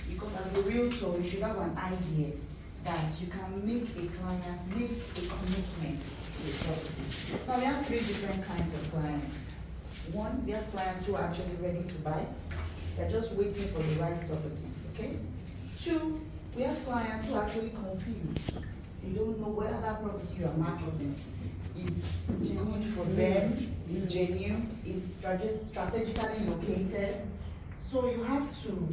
Because as a realtor, you should have an idea that you can make a client make a commitment to a property. Now we have three different kinds of clients. One, we have clients who are actually ready to buy. They're just waiting for the right property, okay? Two, we have clients who are actually confused. They don't know whether that property you are marketing is good for them, is genuine, is strategically located. So you have to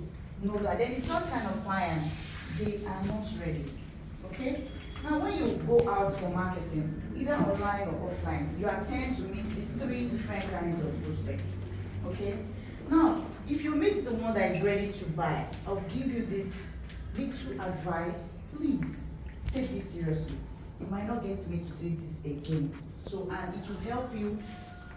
know that. Then the third kind of client, they are not ready, okay? Now when you go out for marketing, either online or offline, you attend to meet these three different kinds of prospects, okay? Now, if you meet the one that is ready to buy, I'll give you this little advice. Please take this seriously. You might not get me to say this again. So, and it will help you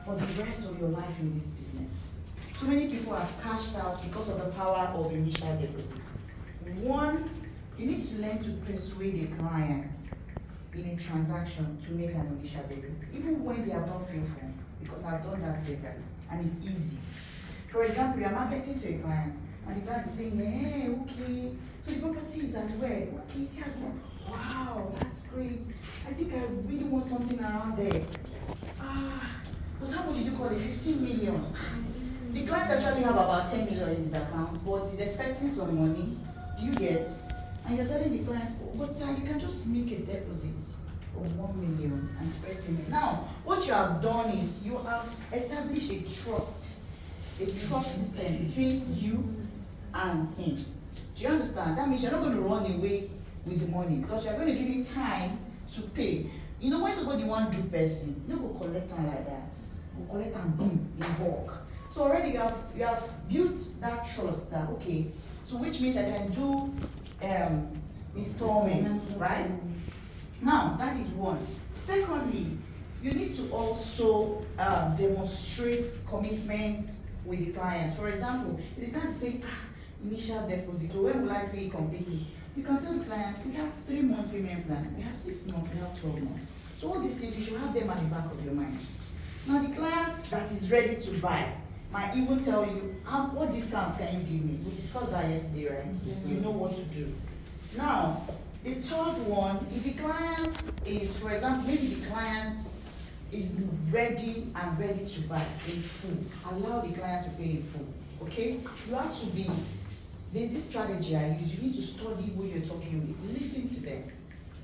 for the rest of your life in this business. So many people have cashed out because of the power of initial deposit. One, you need to learn to persuade a client in a transaction to make an initial deposit, even when they are not fearful, because I've done that separately, and it's easy. For example, you are marketing to a client, and the client is saying, hey, okay, so the property is at where? Okay, it's here. Wow, that's great. I think I really want something around there. But how much did you call it? 15 million. The client actually have about 10 million in his account, but he's expecting some money. Do you get? And you're telling the client, oh, but sir, you can just make a deposit of 1 million and spread payment. Now, what you have done is you have established a trust system between you and him. Do you understand? That means you're not going to run away with the money because you're going to give him time to pay. You know, when somebody want to do person, you go collect them like that. Go collect and boom, in bulk. So already you have built that trust that, okay, so which means I can do installments, right? Now, that is one. Secondly, you need to also demonstrate commitment with the client. For example, if the client say, initial deposit, or when will I pay completely? You can tell the client, we have 3 months payment plan, we have 6 months, we have 12 months. So all these things, you should have them at the back of your mind. Now the client that is ready to buy might even tell you, what discounts can you give me? We discussed that yesterday, right? Mm-hmm. You know what to do. Now, the third one, if the client is, for example, maybe the client is ready to buy in full, allow the client to pay in full, okay? You have to be, there's this strategy I use, you need to study who you're talking with, listen to them.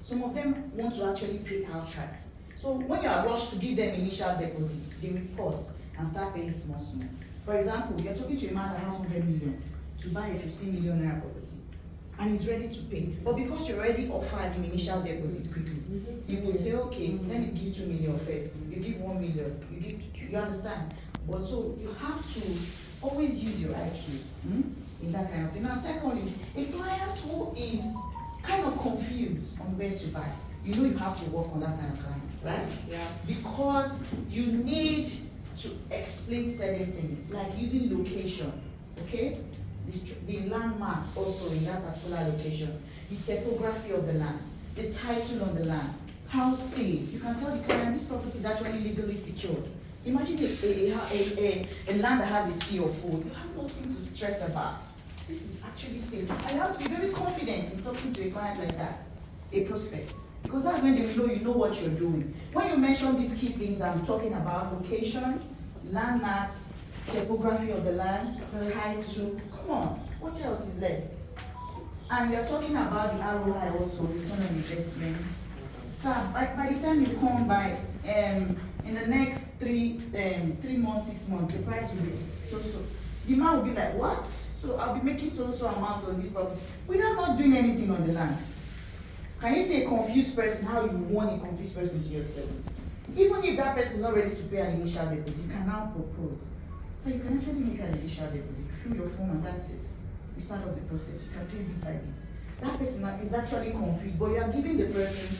Some of them want to actually pay outright. So when you are rushed to give them initial deposits, they will pause and start paying small. For example, you're talking to a man that has 100 million to buy a 15 million naira property, and he's ready to pay. But because you already offered him initial deposit quickly, you will say, okay, let me give 2 million first. You give 1 million. You understand? But so you have to always use your IQ in that kind of thing. Now, secondly, a client who is kind of confused on where to buy, you know you have to work on that kind of client, right? Yeah. Because you need to explain certain things, like using location, okay? The landmarks also in that particular location, the topography of the land, the title on the land, how safe. You can tell the client this property is actually legally secured. Imagine a land that has a sea of food. You have nothing to stress about. This is actually safe. And you have to be very confident in talking to a client like that, a prospect. Because that's when they know you know what you're doing. When you mention these key things I'm talking about, location, landmarks, topography of the land, title, come on, what else is left? And we are talking about the ROI also, return on investment. So by the time you come by, in the next 3 months, 6 months, the price will be so. The man will be like, what? So I'll be making so amount on this property without not doing anything on the land. Can you say a confused person, how you want a confused person to yourself? Even if that person is not ready to pay an initial deposit, you can now propose. So you can actually make an initial deposit, fill your form, and that's it. You start off the process, you can pay bit by bit. That person is actually confused, but you are giving the person,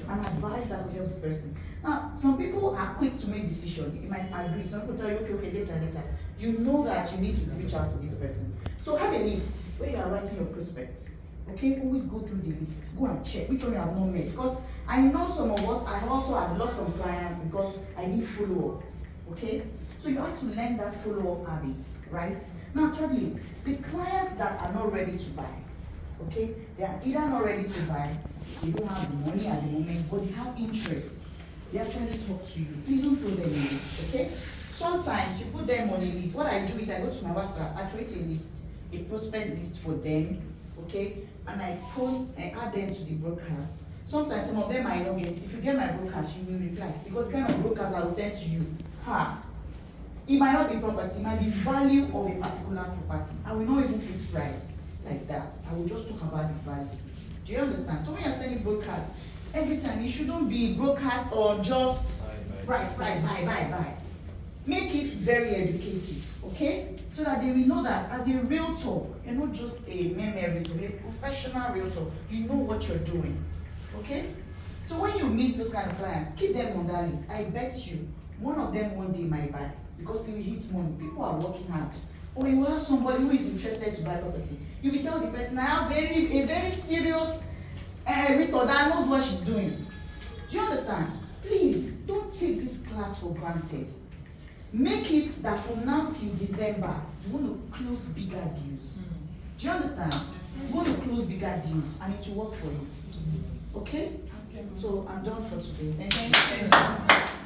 an advice that will help the person. Now, some people are quick to make decisions. You might agree. Some people tell you, okay, later. You know that you need to reach out to this person. So have a list where you are writing your prospects. Okay, always go through the list. Go and check which one you have not made. Because I know some of us, I also have lost some clients because I need follow-up. Okay? So you have to learn that follow-up habit, right? Now, thirdly, the clients that are not ready to buy, okay? They are either not ready to buy, they don't have the money at the moment, but they have interest. They actually talk to you. Please don't throw them away, okay? Sometimes you put them on a list. What I do is I go to my WhatsApp, I create a list, a prospect list for them, okay? And I post and add them to the broadcast. Sometimes some of them might not get it. If you get my broadcast, you will reply. Because the kind of broadcast I will send to you, it might not be property, it might be value of a particular property. I will not even put price like that. I will just talk about the value. Do you understand? So when you're sending broadcast, every time it shouldn't be broadcast or just price, buy. Make it very educative, okay? So that they will know that as a realtor, you're not just a meme realtor, you're a professional realtor. You know what you're doing, okay? So when you meet those kind of clients, keep them on that list. I bet you one of them one day might buy because it will hit money. People are working hard. Or you will have somebody who is interested to buy property. You will tell the person, I have a very serious realtor that knows what she's doing. Do you understand? Please don't take this class for granted. Make it that from now till December, you want to close bigger deals. Do you understand? You want to close bigger deals and it will work for you. Okay? So I'm done for today. Thank you.